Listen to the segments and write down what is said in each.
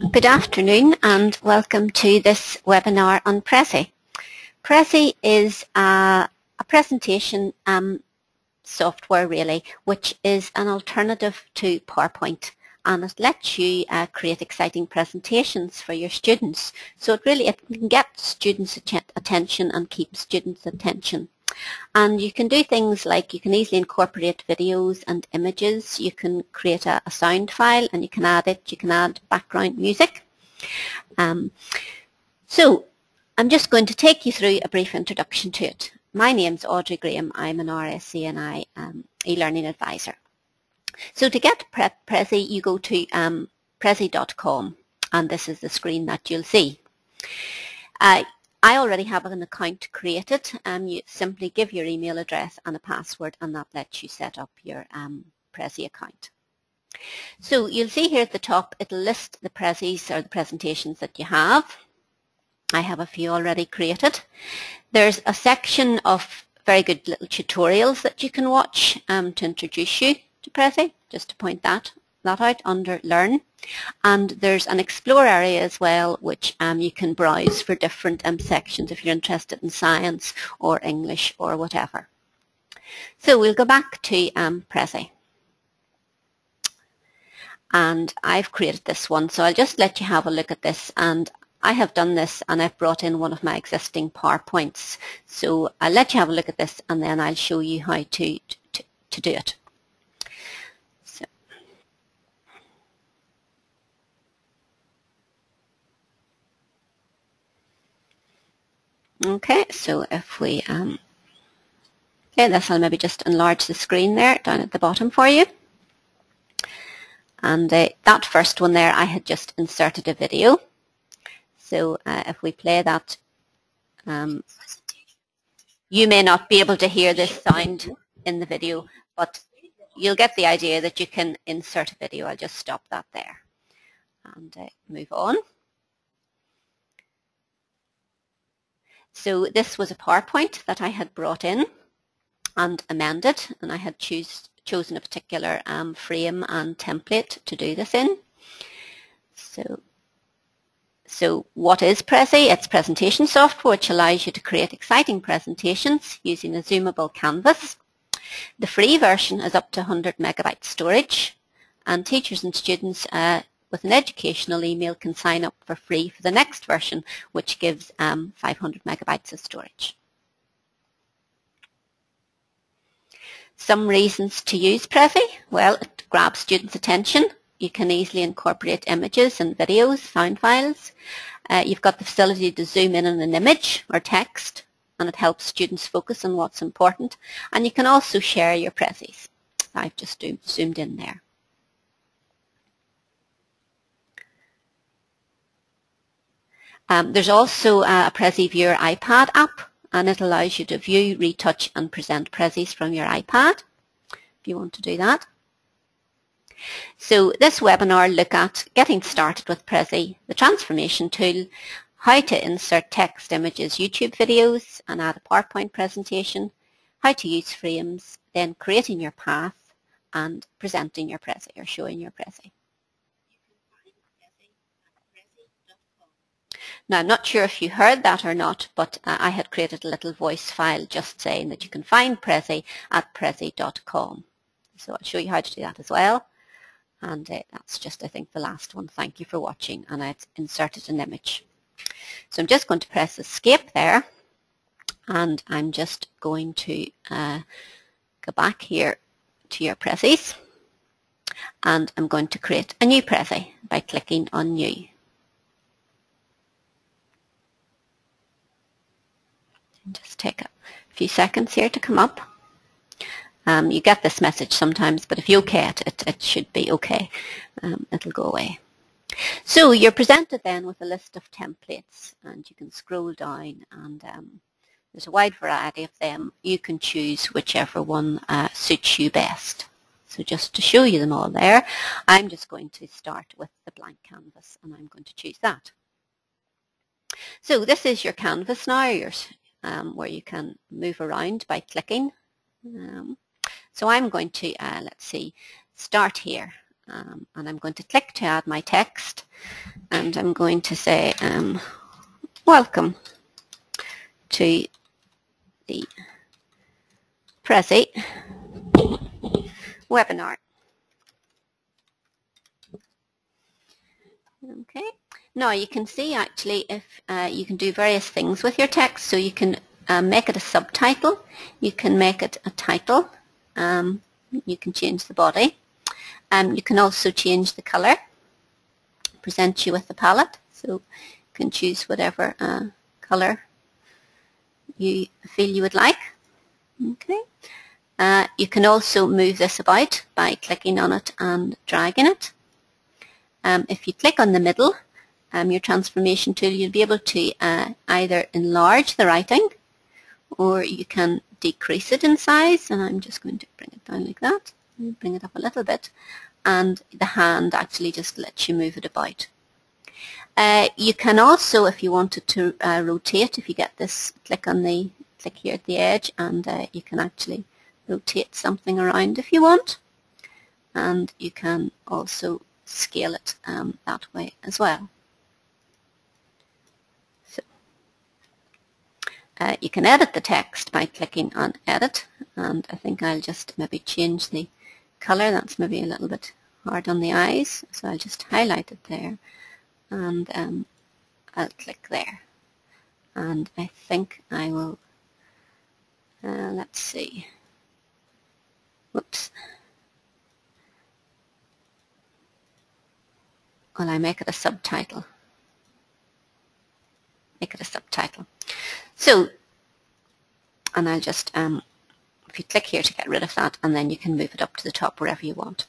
Good afternoon and welcome to this webinar on Prezi. Prezi is a presentation software really, which is an alternative to PowerPoint, and it lets you create exciting presentations for your students. So it can get students' attention and keep students' attention. And you can do things like you can easily incorporate videos and images. You can create a sound file and you can add it. You can add background music. So I'm just going to take you through a brief introduction to it. My name's Audrey Graham. I'm an RSC and I e-learning advisor. So to get Prezi, you go to Prezi.com, and this is the screen that you'll see. I already have an account created. You simply give your email address and a password, and that lets you set up your Prezi account. So you'll see here at the top, it'll list the Prezis or the presentations that you have. I have a few already created. There's a section of very good little tutorials that you can watch to introduce you to Prezi, just to point that out under Learn. And there's an Explore area as well, which you can browse for different sections if you're interested in science or English or whatever. So we'll go back to Prezi. And I've created this one, so I'll just let you have a look at this. And I have done this and I've brought in one of my existing PowerPoints. So I'll let you have a look at this and then I'll show you how to do it. Okay, so if we, okay, this I'll maybe just enlarge the screen there down at the bottom for you. And that first one there, I had just inserted a video. So if we play that, you may not be able to hear this sound in the video, but you'll get the idea that you can insert a video. I'll just stop that there and move on. So this was a PowerPoint that I had brought in and amended, and I had chosen a particular frame and template to do this in. So what is Prezi? It's presentation software which allows you to create exciting presentations using a zoomable canvas. The free version is up to 100 megabyte storage, and teachers and students with an educational email can sign up for free for the next version, which gives 500 megabytes of storage. Some reasons to use Prezi. Well, it grabs students' attention. You can easily incorporate images and videos, sound files. You've got the facility to zoom in on an image or text, and it helps students focus on what's important. And you can also share your Prezis. I've just zoomed in there. There's also a Prezi Viewer iPad app, and it allows you to view, retouch and present Prezis from your iPad if you want to do that. So this webinar look at getting started with Prezi, the transformation tool, how to insert text, images, YouTube videos and add a PowerPoint presentation, how to use frames, then creating your path and presenting your Prezi or showing your Prezi. Now, I'm not sure if you heard that or not, but I had created a little voice file just saying that you can find Prezi at Prezi.com. So I'll show you how to do that as well. And that's just, I think, the last one. Thank you for watching. And I've inserted an image. So I'm just going to press escape there. And I'm just going to go back here to your Prezis. And I'm going to create a new Prezi by clicking on New. Just take a few seconds here to come up. You get this message sometimes, but if you OK it should be OK. It'll go away. So you're presented then with a list of templates, and you can scroll down, and there's a wide variety of them. You can choose whichever one suits you best. So just to show you them all there, I'm just going to start with the blank canvas, and I'm going to choose that. So this is your canvas now, where you can move around by clicking. So I'm going to, let's see, start here and I'm going to click to add my text, and I'm going to say welcome to the Prezi webinar. Okay, now you can see actually if you can do various things with your text, so you can make it a subtitle, you can make it a title, you can change the body, you can also change the colour, present you with the palette, so you can choose whatever colour you feel you would like. Okay. You can also move this about by clicking on it and dragging it. If you click on the middle, your transformation tool, you'll be able to either enlarge the writing, or you can decrease it in size, and I'm just going to bring it down like that, bring it up a little bit, and the hand actually just lets you move it about. You can also, if you wanted to rotate, if you get this, click here at the edge, and you can actually rotate something around if you want, and you can also scale it that way as well. So you can edit the text by clicking on edit, and I think I'll just maybe change the colour. That's maybe a little bit hard on the eyes, so I'll just highlight it there, and I'll click there, and I think I will let's see, whoops, well, I make it a subtitle. Make it a subtitle. So, and I'll just, if you click here to get rid of that, and then you can move it up to the top wherever you want.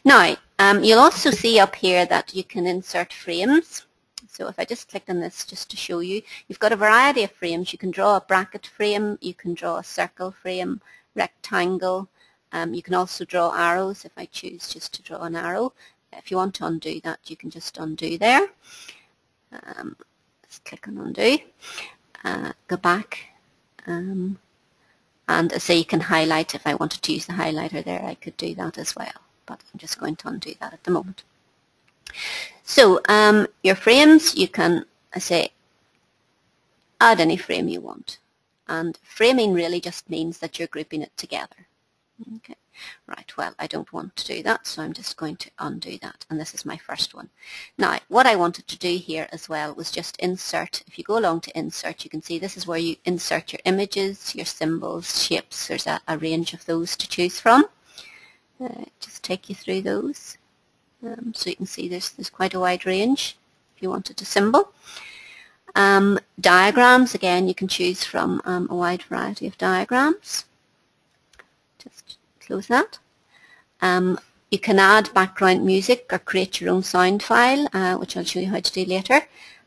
Now, you'll also see up here that you can insert frames. So if I just click on this just to show you, you've got a variety of frames. You can draw a bracket frame, you can draw a circle frame, rectangle. You can also draw arrows if I choose just to draw an arrow. If you want to undo that, you can just undo there. Let's click on undo. Go back. And so you can highlight. If I wanted to use the highlighter there, I could do that as well. But I'm just going to undo that at the moment. So your frames, you can, say, add any frame you want. And framing really just means that you're grouping it together. Okay. Right, well, I don't want to do that, so I'm just going to undo that, and this is my first one. Now, what I wanted to do here as well was just insert. If you go along to insert, you can see this is where you insert your images, your symbols, shapes. There's a range of those to choose from. Just take you through those. So you can see there's quite a wide range if you wanted a symbol. Diagrams, again, you can choose from a wide variety of diagrams. Just close that. You can add background music or create your own sound file, which I'll show you how to do later.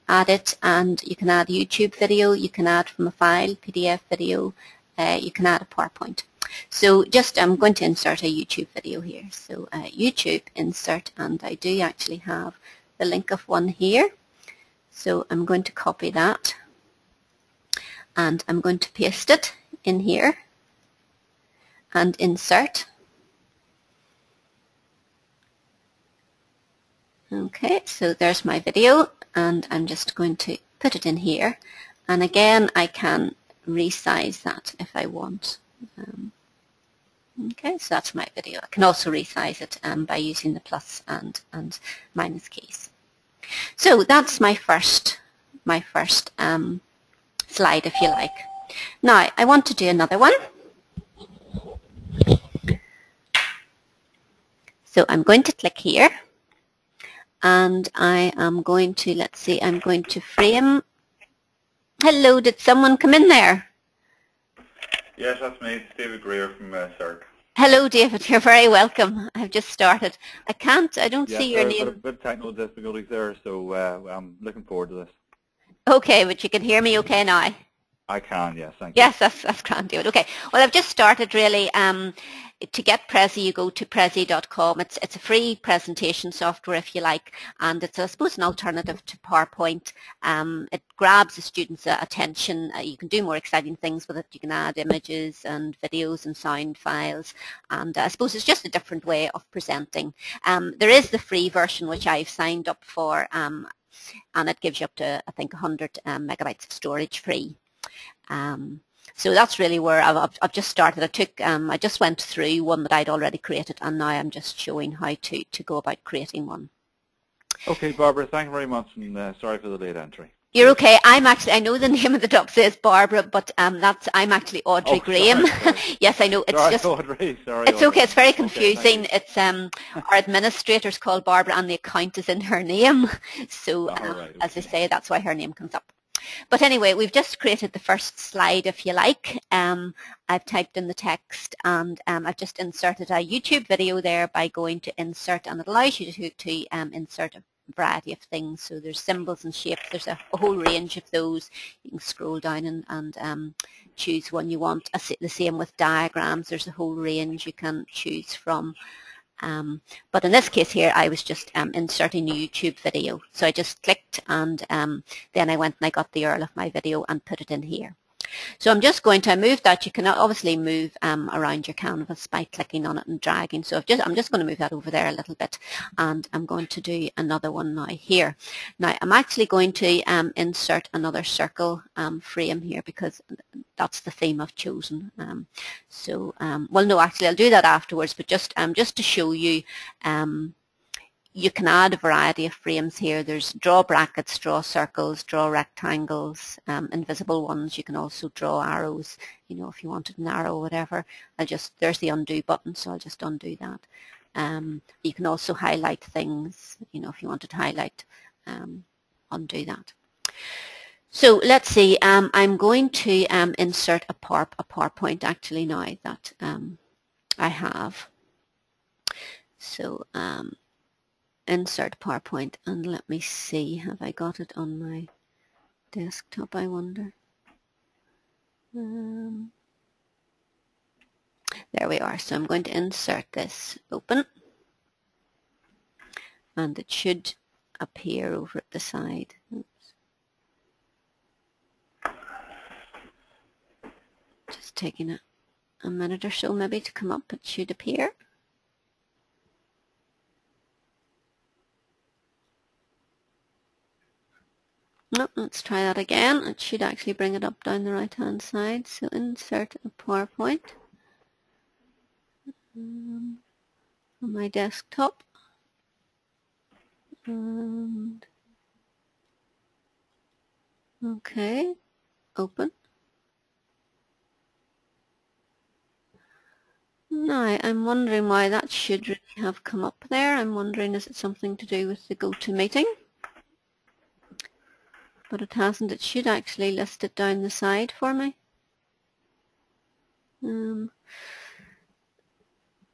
Add it, and you can add a YouTube video, you can add from a file, PDF video, you can add a PowerPoint. So just I'm going to insert a YouTube video here. So YouTube, insert, and I do actually have the link of one here. So I'm going to copy that, and I'm going to paste it in here and insert. Okay, so there's my video, and I'm just going to put it in here, and again I can resize that if I want. Okay, so that's my video. I can also resize it by using the plus and minus keys. So that's my first slide, if you like. Now I want to do another one. So I'm going to click here, and I am going to, let's see, I'm going to frame. Hello, did someone come in there? Yes, that's me. It's David Greer from CERC. Hello, David. You're very welcome. I've just started. I don't see your name. Yes, a bit of technical difficulties there, so I'm looking forward to this. Okay, but you can hear me okay now? I can, yes, thank you. Yes, that's grand, David. Okay. Well, I've just started really. To get Prezi, you go to Prezi.com. It's a free presentation software, if you like, and it's, I suppose, an alternative to PowerPoint. It grabs the students' attention. You can do more exciting things with it. You can add images and videos and sound files, and I suppose it's just a different way of presenting. There is the free version, which I've signed up for, and it gives you up to, I think, 100 megabytes of storage free. So that's really where I've just started. I just went through one that I'd already created, and now I'm just showing how to go about creating one. Okay, Barbara, thank you very much, and sorry for the late entry. You're okay. I know the name of the doc says Barbara, but I'm actually Audrey Graham. Sorry. Yes, I know. It's sorry, just Audrey. Sorry, it's Audrey. okay. It's very confusing. Okay, it's our administrator's called Barbara, and the account is in her name. So right, as I say, that's why her name comes up. But anyway, we've just created the first slide, if you like. I've typed in the text, and I've just inserted a YouTube video there by going to insert, and it allows you to insert a variety of things. So there's symbols and shapes. There's a whole range of those. You can scroll down and choose one you want. The same with diagrams. There's a whole range you can choose from. But in this case here, I was just inserting a YouTube video. So I just clicked, and then I went and I got the URL of my video and put it in here. So I'm just going to move that. You can obviously move around your canvas by clicking on it and dragging. So I'm just going to move that over there a little bit, and I'm going to do another one now here. Now I'm actually going to insert another circle frame here, because that's the theme I've chosen. Well, no, actually I'll do that afterwards, but just to show you, you can add a variety of frames here. There's draw brackets, draw circles, draw rectangles, invisible ones. You can also draw arrows, you know, if you wanted an arrow or whatever. There's the undo button, so I'll just undo that. You can also highlight things, you know, if you wanted to highlight, undo that. So let's see, I'm going to insert a PowerPoint actually now that I have. So insert PowerPoint, and let me see, have I got it on my desktop, I wonder. There we are. So I'm going to insert this, open, and it should appear over at the side. Oops. Just taking a minute or so maybe to come up. It should appear. No, let's try that again. It should actually bring it up down the right hand side. So insert a PowerPoint on my desktop. And okay, open. Now I'm wondering why that should really have come up there. I'm wondering, is it something to do with the GoToMeeting? But it hasn't. It should actually list it down the side for me.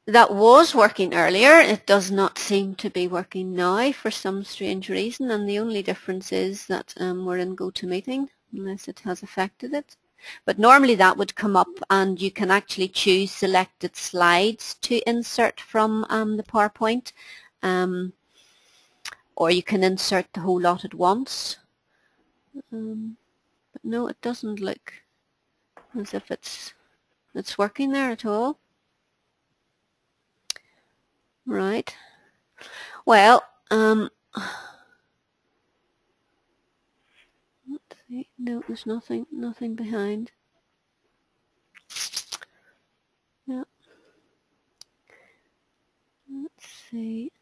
That was working earlier. It does not seem to be working now for some strange reason, and the only difference is that we're in GoToMeeting, unless it has affected it. But normally that would come up, and you can actually choose selected slides to insert from the PowerPoint, or you can insert the whole lot at once. But no, it doesn't look as if it's working there at all. Right. Well, let's see. No, there's nothing behind. Yeah. Let's see.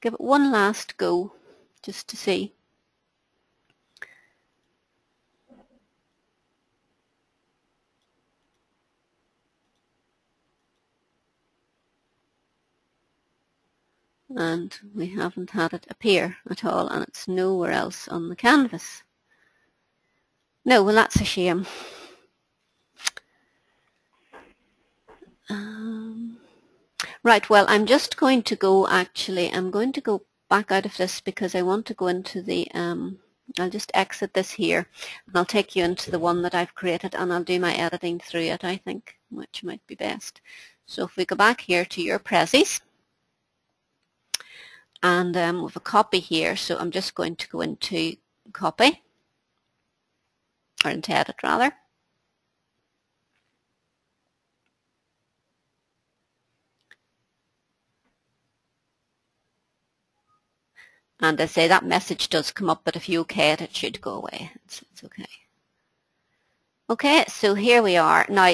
Give it one last go, just to see. And we haven't had it appear at all, and it's nowhere else on the canvas. No, well, that's a shame. Right, well, I'm just going to go, actually, I'm going to go back out of this because I want to go into the I'll just exit this here and I'll take you into the one that I've created and I'll do my editing through it, I think, which might be best. So if we go back here to your Prezis, and we have a copy here, so I'm just going to go into copy, or into edit rather. And I say that message does come up, but if you OK it, it should go away. It's OK. Okay, so here we are. Now,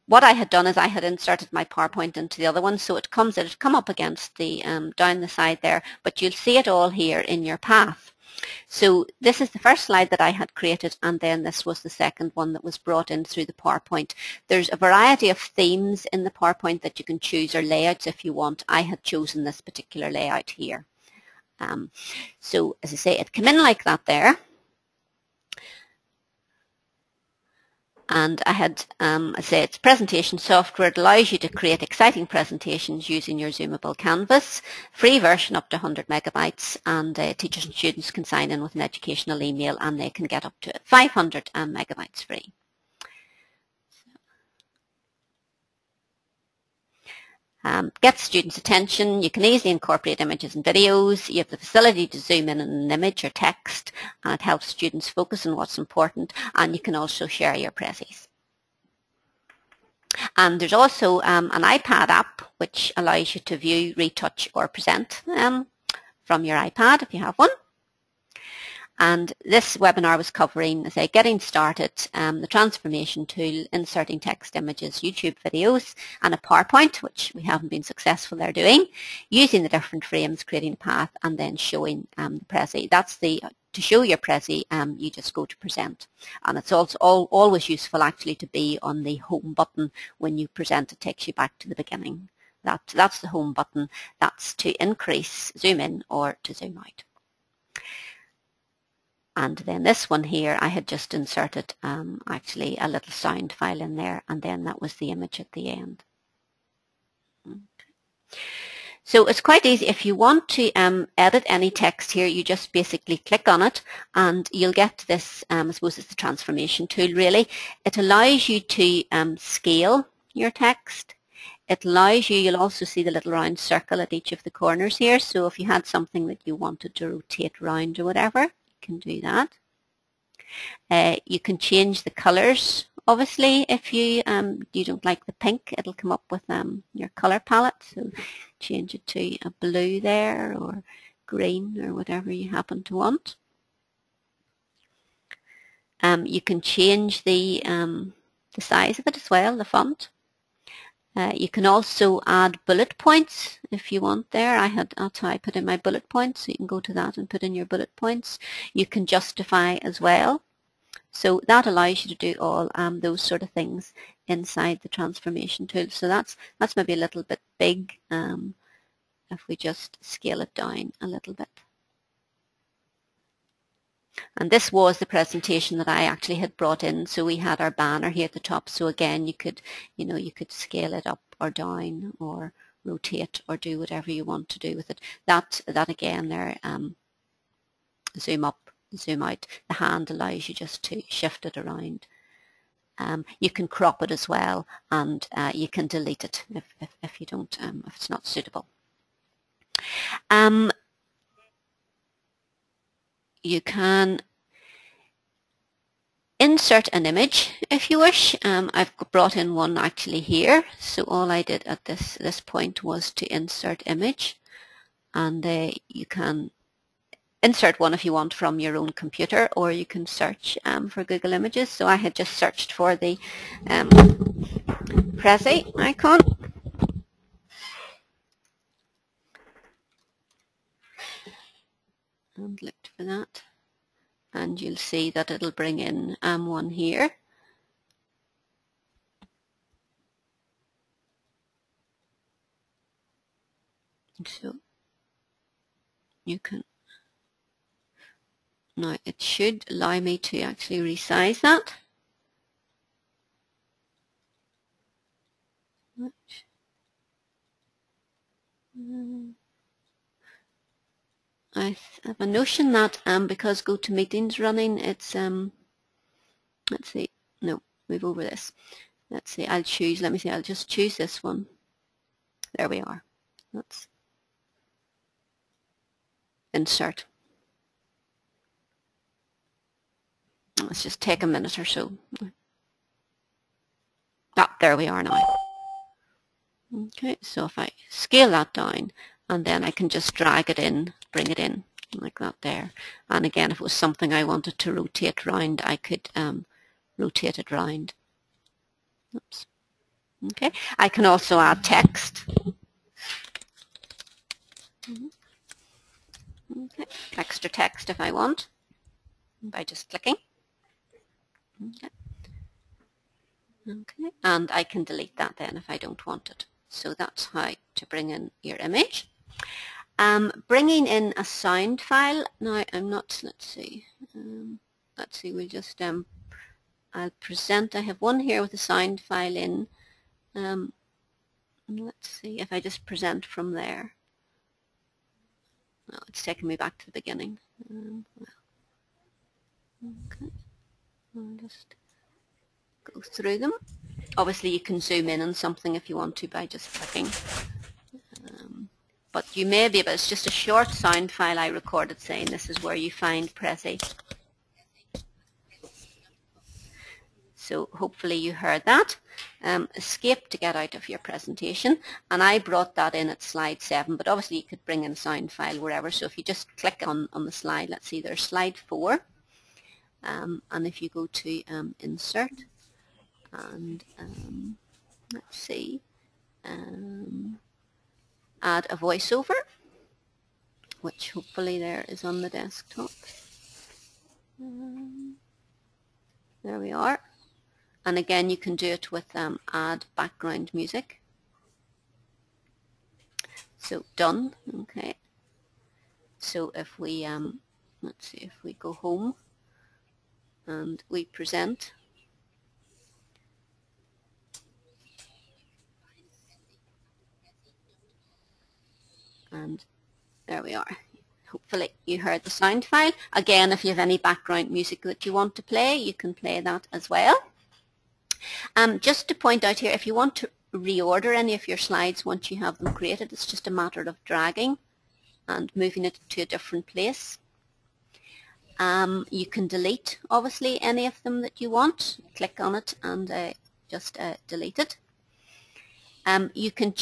what I had done is I had inserted my PowerPoint into the other one, so it come up against the down the side there, but you'll see it all here in your path. So this is the first slide that I had created, and then this was the second one that was brought in through the PowerPoint. There's a variety of themes in the PowerPoint that you can choose, or layouts if you want. I had chosen this particular layout here. So as I say, it came in like that there. And I had, I say it's presentation software. It allows you to create exciting presentations using your zoomable canvas. Free version up to 100 megabytes, and teachers and students can sign in with an educational email and they can get up to 500 megabytes free. Get students' attention. You can easily incorporate images and videos. You have the facility to zoom in on an image or text, and it helps students focus on what's important, and you can also share your Prezis. And there's also an iPad app which allows you to view, retouch or present from your iPad if you have one. And this webinar was covering, say, getting started, the transformation tool, inserting text, images, YouTube videos, and a PowerPoint, which we haven't been successful there doing, using the different frames, creating a path, and then showing the Prezi. That's to show your Prezi, you just go to present. And it's also always useful actually to be on the home button when you present. It takes you back to the beginning. That's the home button. That's to increase, zoom in, or to zoom out. And then this one here, I had just inserted actually a little sound file in there, and then that was the image at the end. Okay. So it's quite easy. If you want to edit any text here, you just basically click on it and you'll get this, I suppose it's the transformation tool really. It allows you to scale your text. It allows you, you'll also see the little round circle at each of the corners here. So if you had something that you wanted to rotate around or whatever, can do that. You can change the colors. Obviously, if you don't like the pink, it'll come up with your color palette. So change it to a blue there, or green, or whatever you happen to want. You can change the size of it as well, the font. You can also add bullet points if you want there. That's how I put in my bullet points, so you can go to that and put in your bullet points. You can justify as well. So that allows you to do all those sort of things inside the transformation tool. So that's maybe a little bit big if we just scale it down a little bit. And this was the presentation that I actually had brought in. So we had our banner here at the top. So again, you could scale it up or down, or rotate, or do whatever you want to do with it. That again there, zoom up, zoom out. The hand allows you just to shift it around. You can crop it as well, and you can delete it if you don't, if it's not suitable. You can insert an image if you wish. I've brought in one actually here. So all I did at this point was to insert image, and you can insert one if you want from your own computer, or you can search for Google Images. So I had just searched for the Prezi icon. And looked for that. And you'll see that it'll bring in one here. So you can, now it should allow me to actually resize that. I have a notion that because GoToMeeting's running, it's let's see, no, move over this. Let's see, I'll choose, let me see, I'll just choose this one. There we are. Let's insert. Let's just take a minute or so. Ah, there we are now. Okay, so if I scale that down, and then I can just drag it in, bring it in, like that there. And again, if it was something I wanted to rotate round, I could rotate it round. Oops. Okay, I can also add text. Okay, extra text if I want, by just clicking. Okay. Okay, and I can delete that then if I don't want it. So that's how to bring in your image. Bringing in a sound file. Now I'm not, let's see, we'll just, I'll present, I have one here with a sound file in. Let's see if I just present from there. Well, it's taking me back to the beginning. Okay, I'll just go through them. Obviously you can zoom in on something if you want to by just clicking. But you may be able, it's just a short sound file I recorded saying this is where you find Prezi. So hopefully you heard that. Escape to get out of your presentation, and I brought that in at slide 7, but obviously you could bring in a sound file wherever. So if you just click on the slide, let's see, there's slide 4, and if you go to insert, and let's see, add a voiceover, which hopefully there is on the desktop. There we are. And again, you can do it with add background music. So done. Okay. So if we let's see, if we go home and we present, and there we are. Hopefully you heard the sound file. Again, if you have any background music that you want to play, you can play that as well. Just to point out here, if you want to reorder any of your slides once you have them created, it's just a matter of dragging and moving it to a different place. You can delete, obviously, any of them that you want. Click on it and just delete it. You can,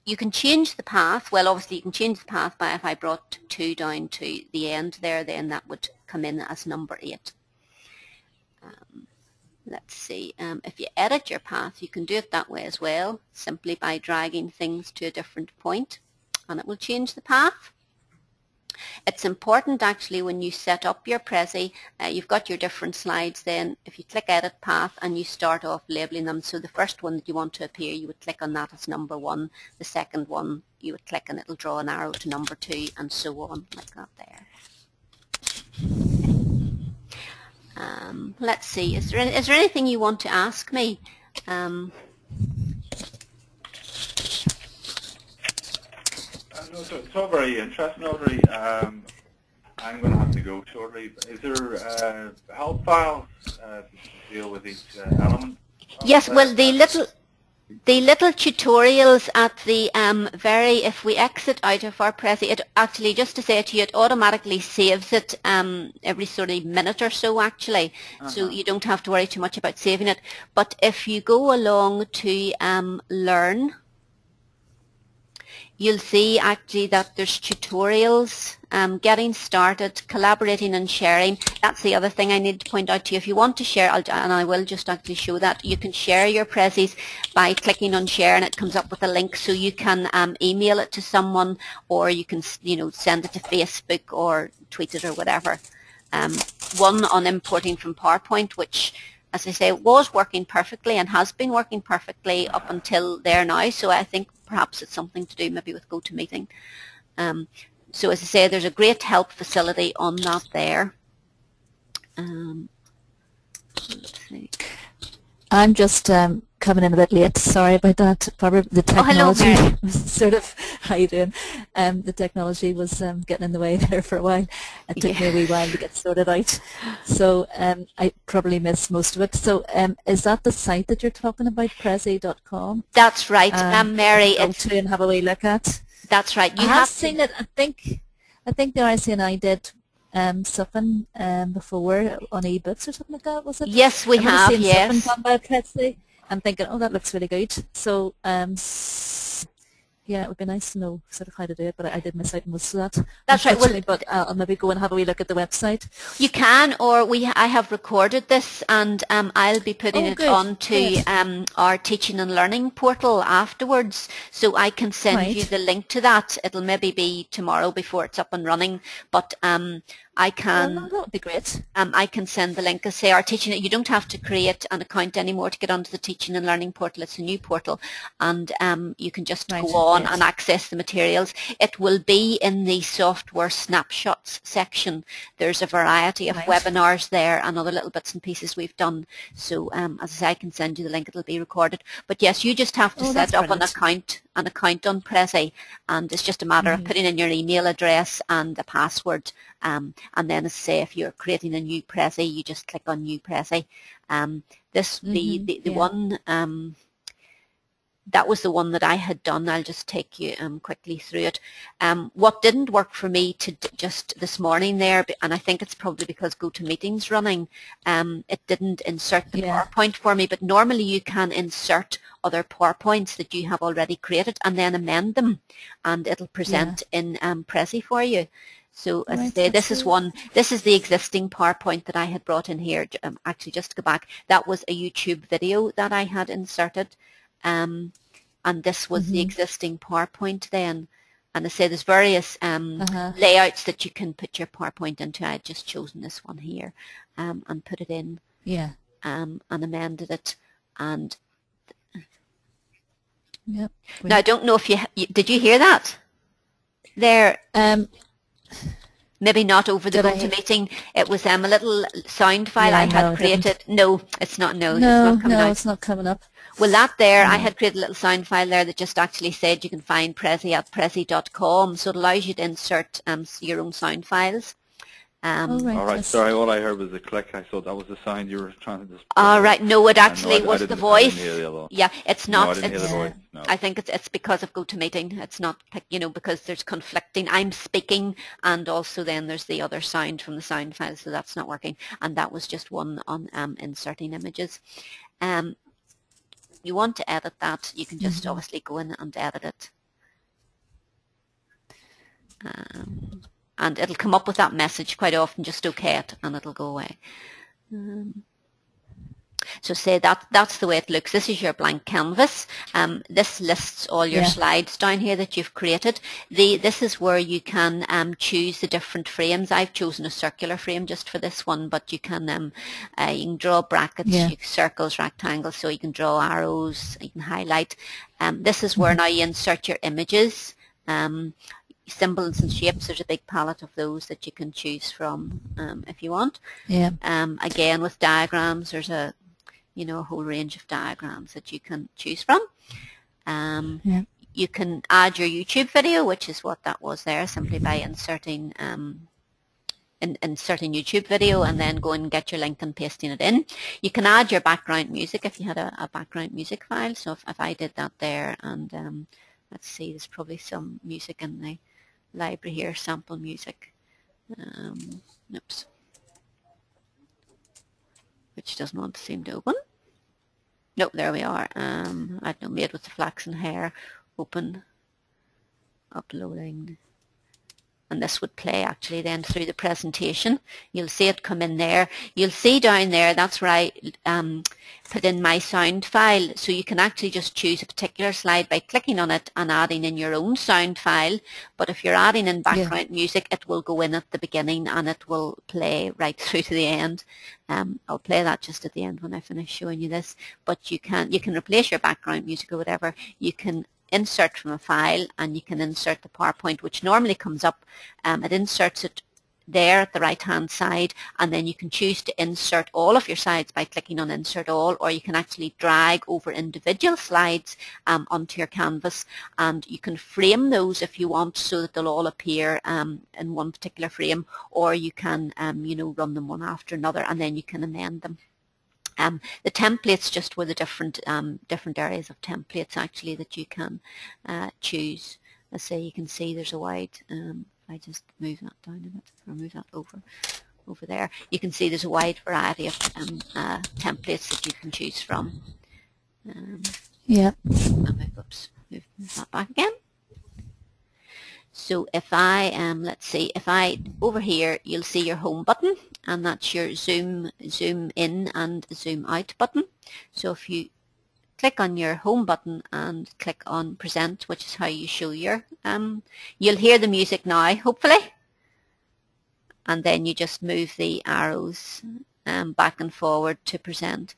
you can change the path. Well, obviously you can change the path by, if I brought 2 down to the end there, then that would come in as number 8. Let's see, if you edit your path, you can do it that way as well, simply by dragging things to a different point, and it will change the path. It's important actually when you set up your Prezi, you've got your different slides, then if you click edit path and you start off labeling them, so the first one that you want to appear, you would click on that as number 1, the second one you would click and it'll draw an arrow to number 2, and so on, like that there. Let's see, is there anything you want to ask me? No, it's all very interesting, Audrey. I'm going to have to go shortly. Is there help files to deal with each element? Yes, well, the little tutorials at the if we exit out of our Prezi, it actually, just to say to you, it automatically saves it every sort of minute or so actually, so you don't have to worry too much about saving it. But if you go along to learn, you'll see actually that there's tutorials, getting started, collaborating and sharing. That's the other thing I need to point out to you. If you want to share, and I will just actually show that, you can share your Prezis by clicking on share and it comes up with a link, so you can email it to someone, or you can send it to Facebook or tweet it or whatever. One on importing from PowerPoint, which, as I say, was working perfectly and has been working perfectly up until there now, so I think perhaps it's something to do maybe with GoToMeeting. So as I say, there's a great help facility on that there. Let's see. I'm just coming in a bit late. Sorry about that. Probably the technology Hello, was sort of, how you doing? The technology was getting in the way there for a while. It took me a wee while to get sorted out. So I probably missed most of it. So is that the site that you're talking about, Prezi.com? That's right, Mary. Go to and have a wee look at. That's right. I have seen it. I think the RSC and I did something before on ebooks or something like that, was it? Yes, we have. Seen yes. something done by Prezi. I'm thinking, oh, that looks really good. So, yeah, it would be nice to know sort of how to do it, but I did miss out on most of that. That's right. Well, but I'll maybe go and have a wee look at the website. You can, or I have recorded this, and I'll be putting it onto our teaching and learning portal afterwards, so I can send you the link to that. It'll maybe be tomorrow before it's up and running, but I can. Well, that would be great. I can send the link. Say our teaching. You don't have to create an account anymore to get onto the teaching and learning portal. It's a new portal, and you can just go on and access the materials. It will be in the software snapshots section. There's a variety of webinars there and other little bits and pieces we've done. So as I say, I can send you the link. It'll be recorded. But yes, you just have to set up an account on Prezi, and it's just a matter of putting in your email address and a password. And then, as I say, if you're creating a new Prezi, you just click on New Prezi. The one that was the one that I had done. I'll just take you quickly through it. What didn't work for me just this morning there, and I think it's probably because GoToMeeting's running, it didn't insert the PowerPoint for me, but normally you can insert other PowerPoints that you have already created and then amend them, and it'll present in Prezi for you. So as I say, this is the existing PowerPoint that I had brought in here. Actually, just to go back, that was a YouTube video that I had inserted, and this was the existing PowerPoint then. And I say there's various layouts that you can put your PowerPoint into. I had just chosen this one here and put it in and amended it. And now I don't know if you did you hear that? There. Maybe not over the GoToMeeting. It was a little sound file I had created. No, it's not. No, it's not coming out. It's not coming up. Well, that there, I had created a little sound file there that just actually said you can find Prezi at Prezi.com, so it allows you to insert your own sound files. All right, sorry, all I heard was a click. I thought that was the sound you were trying to display. All right, no, it actually was the voice. Yeah, it's not. No, I didn't hear the voice. No. I think it's because of GoToMeeting. It's not, because there's conflicting. I'm speaking, and also then there's the other sound from the sound file, so that's not working. And that was just one on inserting images. You want to edit that, you can just obviously go in and edit it. And it'll come up with that message quite often, just OK it, and it'll go away. So say that's the way it looks. This is your blank canvas. This lists all your slides down here that you've created. This is where you can choose the different frames. I've chosen a circular frame just for this one, but you can draw brackets, circles, rectangles, so you can draw arrows, you can highlight. This is where now you insert your images. Symbols and shapes, there's a big palette of those that you can choose from if you want. Again, with diagrams, there's a whole range of diagrams that you can choose from. You can add your YouTube video, which is what that was there, simply by inserting YouTube video and then go and get your link and pasting it in. You can add your background music if you had a background music file. So if I did that there, and let's see, there's probably some music in the library here, sample music. Oops. Which doesn't want to seem to open. Nope, there we are. I don't know, made with the flaxen hair. Open. Uploading. And this would play actually then through the presentation. You'll see it come in there. You'll see down there, that's where I put in my sound file. So you can actually just choose a particular slide by clicking on it and adding in your own sound file. But if you're adding in background music, it will go in at the beginning and it will play right through to the end. I'll play that just at the end when I finish showing you this. But you can replace your background music or whatever. You can insert from a file, and you can insert the PowerPoint, which normally comes up. It inserts it there at the right hand side, and then you can choose to insert all of your slides by clicking on insert all, or you can actually drag over individual slides onto your canvas, and you can frame those if you want so that they'll all appear in one particular frame, or you can you know, run them one after another, and then you can amend them. The templates just were the different areas of templates actually that you can choose. Let's say you can see there's a wide, I just move that down a bit, or move that over there. You can see there's a wide variety of templates that you can choose from. Yeah. Oops, move that back again. So if I, let's see, if I, over here, you'll see your home button, and that's your zoom in and zoom out button. So if you click on your home button and click on present, which is how you show your, you'll hear the music now, hopefully. And then you just move the arrows back and forward to present.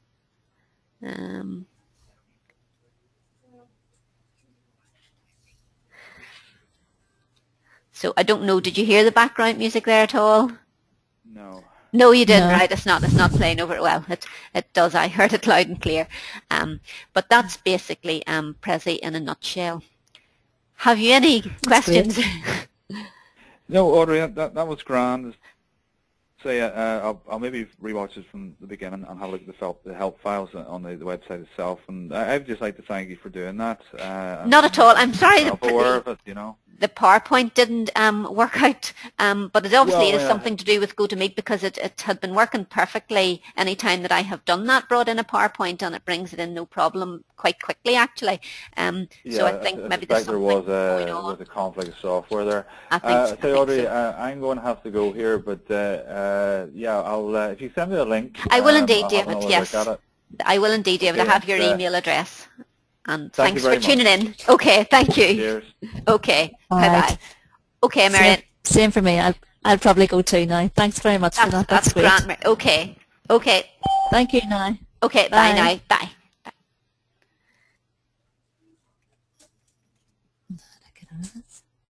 So I don't know, did you hear the background music there at all? No. No, you didn't, No. right? It's not playing over. Well, it does. I heard it loud and clear. But that's basically Prezi in a nutshell. Have you any questions? No, Audrey, that was grand. Say, I'll maybe rewatch it from the beginning and have a look at the help files on the website itself. And I'd just like to thank you for doing that. Not at all. I'm sorry. I'm aware of it, you know. The PowerPoint didn't work out, but it obviously Well, is something to do with GoToMeet, because it had been working perfectly any time that I have done that, brought in a PowerPoint, and it brings it in no problem quite quickly actually. So I think maybe there's something going on. was a conflict of software there. I think so. Audrey, I'm going to have to go here, but yeah, I'll if you send me a link. I will indeed, I'll David. have Yes, look at it. I will indeed, David. Okay, I have your email address. And thank thanks you for very tuning in. Okay, thank you. Cheers. Okay, All bye-bye. right. Okay, Marion. Same for me. I'll probably go too now. Thanks very much for that. That's great. Grand. Okay. Okay. Thank you now. Okay, bye now. Bye.